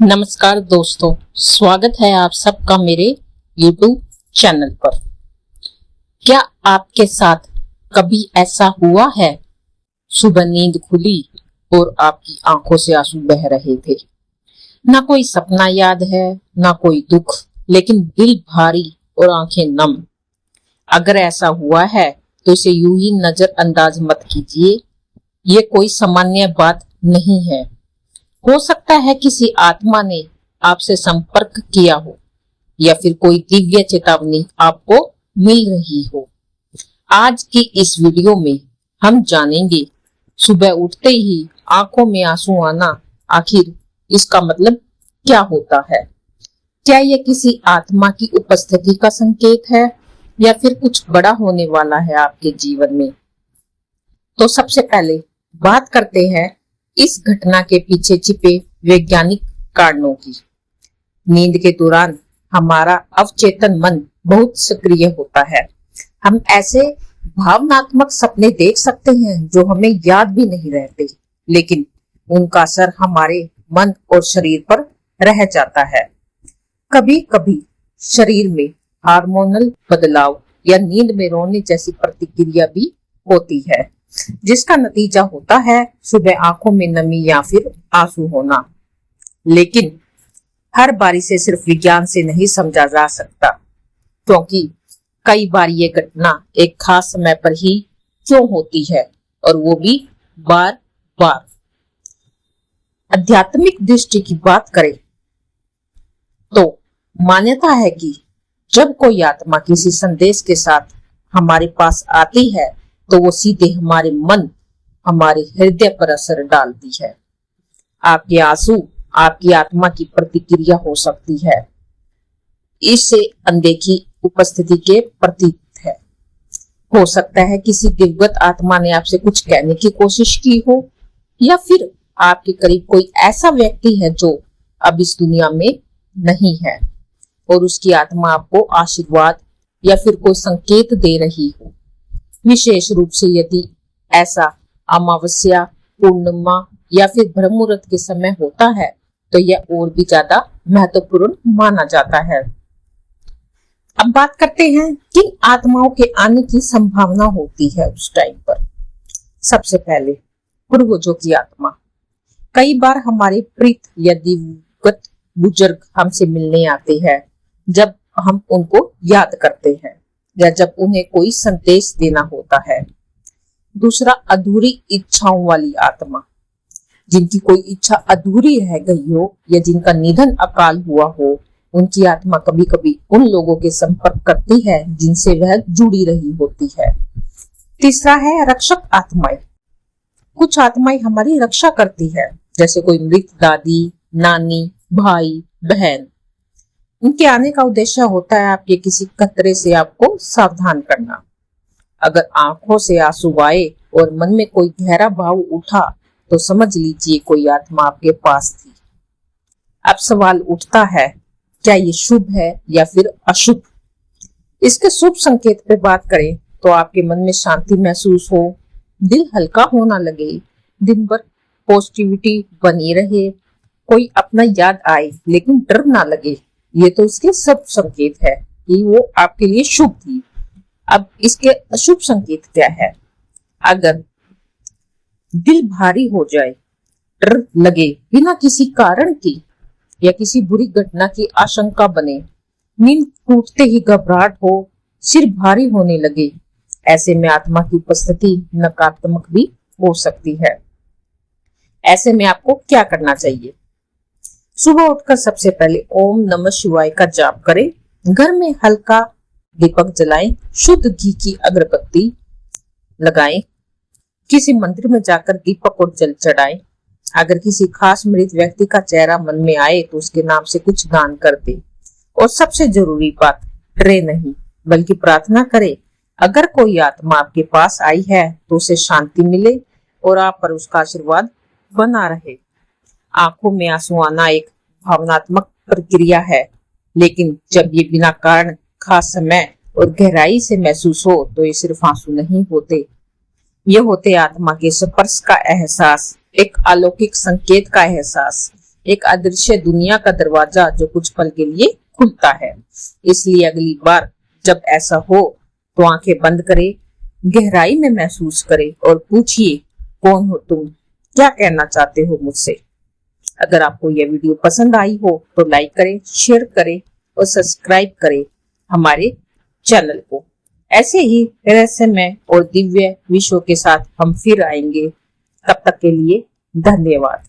नमस्कार दोस्तों, स्वागत है आप सबका मेरे YouTube चैनल पर। क्या आपके साथ कभी ऐसा हुआ है, सुबह नींद खुली और आपकी आंखों से आंसू बह रहे थे। ना कोई सपना याद है, ना कोई दुख, लेकिन दिल भारी और आंखें नम। अगर ऐसा हुआ है तो इसे यूं ही नजरअंदाज मत कीजिए। ये कोई सामान्य बात नहीं है। हो सकता है किसी आत्मा ने आपसे संपर्क किया हो या फिर कोई दिव्य चेतावनी आपको मिल रही हो। आज की इस वीडियो में हम जानेंगे सुबह उठते ही आंखों में आंसू आना, आखिर इसका मतलब क्या होता है। क्या यह किसी आत्मा की उपस्थिति का संकेत है या फिर कुछ बड़ा होने वाला है आपके जीवन में। तो सबसे पहले बात करते हैं इस घटना के पीछे छिपे वैज्ञानिक कारणों की। नींद के दौरान हमारा अवचेतन मन बहुत सक्रिय होता है। हम ऐसे भावनात्मक सपने देख सकते हैं जो हमें याद भी नहीं रहते, लेकिन उनका असर हमारे मन और शरीर पर रह जाता है। कभी कभी शरीर में हार्मोनल बदलाव या नींद में रोने जैसी प्रतिक्रिया भी होती है, जिसका नतीजा होता है सुबह आंखों में नमी या फिर आंसू होना। लेकिन हर बार इसे सिर्फ विज्ञान से नहीं समझा जा सकता, क्योंकि कई बार ये घटना एक खास समय पर ही क्यों होती है, और वो भी बार बार। आध्यात्मिक दृष्टि की बात करें तो मान्यता है कि जब कोई आत्मा किसी संदेश के साथ हमारे पास आती है तो वो सीधे हमारे मन, हमारे हृदय पर असर डालती है। आपके आंसू आपकी आत्मा की प्रतिक्रिया हो सकती है। इससे अनदेखी उपस्थिति के प्रतीक है। हो सकता है किसी दिव्यगत आत्मा ने आपसे कुछ कहने की कोशिश की हो, या फिर आपके करीब कोई ऐसा व्यक्ति है जो अब इस दुनिया में नहीं है और उसकी आत्मा आपको आशीर्वाद या फिर कोई संकेत दे रही हो। विशेष रूप से यदि ऐसा अमावस्या, पूर्णिमा या फिर ब्रह्म मुहूर्त के समय होता है तो यह और भी ज्यादा महत्वपूर्ण माना जाता है। अब बात करते हैं किन आत्माओं के आने की संभावना होती है उस टाइम पर। सबसे पहले पूर्वजों की आत्मा। कई बार हमारे प्रीत या दिवंगत बुजुर्ग हमसे मिलने आते हैं जब हम उनको याद करते हैं या जब उन्हें कोई संदेश देना होता है। दूसरा, अधूरी इच्छाओं वाली आत्मा। जिनकी कोई इच्छा अधूरी रह गई हो या जिनका निधन अकाल हुआ हो, उनकी आत्मा कभी कभी उन लोगों के संपर्क करती है जिनसे वह जुड़ी रही होती है। तीसरा है रक्षक आत्माएं। कुछ आत्माएं हमारी रक्षा करती है, जैसे कोई मृत दादी, नानी, भाई, बहन। उनके आने का उद्देश्य होता है आपके किसी खतरे से आपको सावधान करना। अगर आंखों से आंसू आए और मन में कोई गहरा भाव उठा तो समझ लीजिए कोई आत्मा आपके पास थी। अब सवाल उठता है, क्या ये शुभ है या फिर अशुभ। इसके शुभ संकेत पे बात करें तो आपके मन में शांति महसूस हो, दिल हल्का होना लगे, दिन भर पॉजिटिविटी बनी रहे, कोई अपना याद आए लेकिन डर ना लगे। ये तो इसके सब संकेत है कि वो आपके लिए शुभ थी। अब इसके अशुभ संकेत क्या है। अगर दिल भारी हो जाए, डर लगे बिना किसी कारण की, या किसी बुरी घटना की आशंका बने, नींद टूटते ही घबराहट हो, सिर भारी होने लगे, ऐसे में आत्मा की उपस्थिति नकारात्मक भी हो सकती है। ऐसे में आपको क्या करना चाहिए। सुबह उठकर सबसे पहले ओम नमः शिवाय का जाप करें। घर में हल्का दीपक जलाएं, शुद्ध घी की अगरबत्ती लगाएं, किसी मंदिर में जाकर दीपक और जल चढ़ाएं। अगर किसी खास मृत व्यक्ति का चेहरा मन में आए तो उसके नाम से कुछ दान कर दें। और सबसे जरूरी बात, डरे नहीं बल्कि प्रार्थना करें। अगर कोई आत्मा आपके पास आई है तो उसे शांति मिले और आप पर उसका आशीर्वाद बना रहे। आंखों में आंसू आना एक भावनात्मक प्रक्रिया है, लेकिन जब ये बिना कारण, खास समय और गहराई से महसूस हो तो ये सिर्फ आंसू नहीं होते। ये होते आत्मा के स्पर्श का एहसास, एक अलौकिक संकेत का एहसास, एक अदृश्य दुनिया का दरवाजा जो कुछ पल के लिए खुलता है। इसलिए अगली बार जब ऐसा हो तो आंखें बंद करे, गहराई में महसूस करे और पूछिए, कौन हो तुम, क्या कहना चाहते हो मुझसे। अगर आपको यह वीडियो पसंद आई हो तो लाइक करें, शेयर करें और सब्सक्राइब करें हमारे चैनल को। ऐसे ही रहस्यमय और दिव्य विषयों के साथ हम फिर आएंगे। तब तक के लिए धन्यवाद।